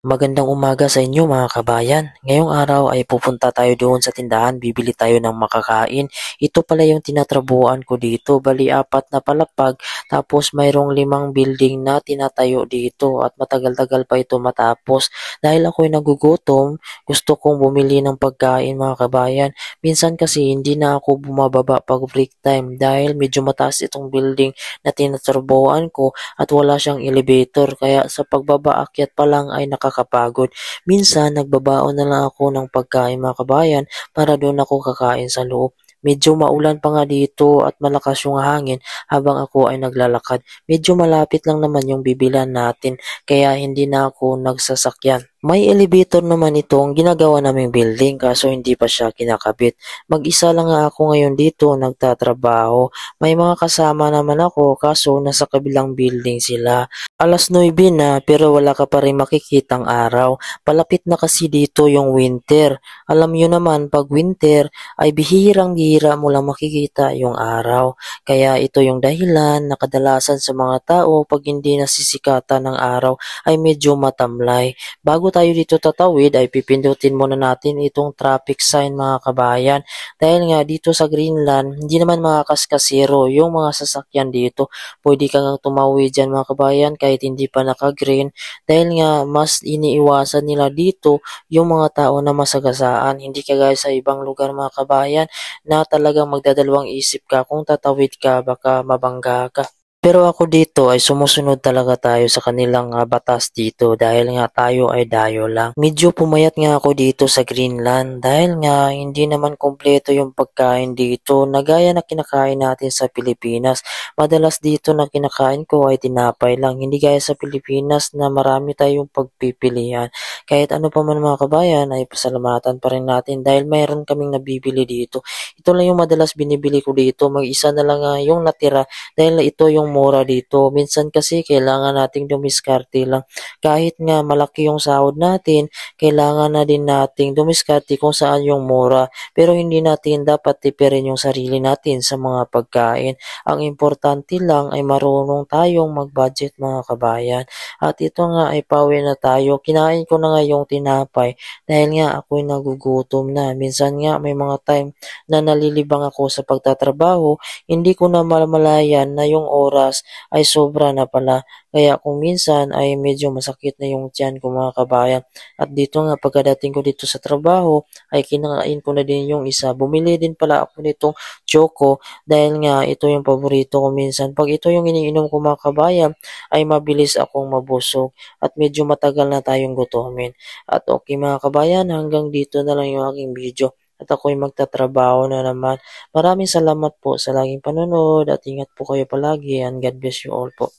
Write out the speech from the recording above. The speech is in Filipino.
Magandang umaga sa inyo mga kabayan. Ngayong araw ay pupunta tayo doon sa tindahan, bibili tayo ng makakain. Ito pala yung tinatrabuhan ko dito, bali apat na palapag, tapos mayroong 5 building na tinatayo dito at matagal-tagal pa ito matapos. Dahil ako'y nagugutom, gusto kong bumili ng pagkain mga kabayan. Minsan kasi hindi na ako bumababa pag break time dahil medyo mataas itong building na tinatrabuhan ko at wala siyang elevator kaya sa pagbaba akyat pa lang ay nakakapagod. Minsan nagbabaon na lang ako ng pagkain mga kabayan para doon ako kakain sa loob. Medyo maulan pa nga dito at malakas yung hangin habang ako ay naglalakad. Medyo malapit lang naman yung bibilan natin kaya hindi na ako nagsasakyan. May elevator naman itong ginagawa naming building kaso hindi pa siya kinakabit. Mag-isa lang nga ako ngayon dito nagtatrabaho. May mga kasama naman ako kaso nasa kabilang building sila. Alas 9 na pero wala ka pa rin makikitang araw. Palapit na kasi dito yung winter. Alam nyo naman pag winter ay bihirang-bihira mo lang makikita yung araw. Kaya ito yung dahilan na kadalasan sa mga tao pag hindi nasisikatan ng araw ay medyo matamlay. Bago tayo dito tatawid ay pipindutin muna natin itong traffic sign mga kabayan. Dahil nga dito sa Greenland, hindi naman makakaskasero yung mga sasakyan dito. Pwede kang tumawid dyan mga kabayan kahit hindi pa naka-green. Dahil nga mas iniiwasan nila dito yung mga tao na masagasaan. Hindi kagaya sa ibang lugar mga kabayan na talagang magdadalawang isip ka kung tatawid ka baka mabangga ka. Pero ako dito ay sumusunod talaga tayo sa kanilang batas dito dahil nga tayo ay dayo lang. Medyo pumayat nga ako dito sa Greenland dahil nga hindi naman kompleto yung pagkain dito na gaya na kinakain natin sa Pilipinas. Madalas dito na kinakain ko ay tinapay lang, hindi gaya sa Pilipinas na marami tayong pagpipilian. Kahit ano pa man mga kabayan ay pasalamatan pa rin natin dahil mayroon kaming nabibili dito. Ito lang yung madalas binibili ko dito, mag-isa na lang yung natira dahil ito yung mura dito. Minsan kasi kailangan nating dumiskarte lang. Kahit nga malaki yung sahod natin, kailangan na din nating dumiskarte kung saan yung mura. Pero hindi natin dapat tipirin yung sarili natin sa mga pagkain. Ang importante lang ay marunong tayong mag-budget mga kabayan. At ito nga ay pauwi na tayo. Kinain ko na nga yung tinapay dahil nga ako'y nagugutom na. Minsan nga may mga time na nalilibang ako sa pagtatrabaho, hindi ko na mamalayan na yung oras ay sobra na pala. Kaya kung minsan ay medyo masakit na yung tiyan ko mga kabayan. At dito nga pagkadating ko dito sa trabaho ay kinakain ko na din yung isa. Bumili din pala ako nitong choco dahil nga ito yung paborito ko minsan. Pag ito yung iniinom ko mga kabayan ay mabilis akong mabusog at medyo matagal na tayong gutomin. At okay mga kabayan, hanggang dito na lang yung aking video at ako'y magtatrabaho na naman. Maraming salamat po sa laging panonood at ingat po kayo palagi and God bless you all po.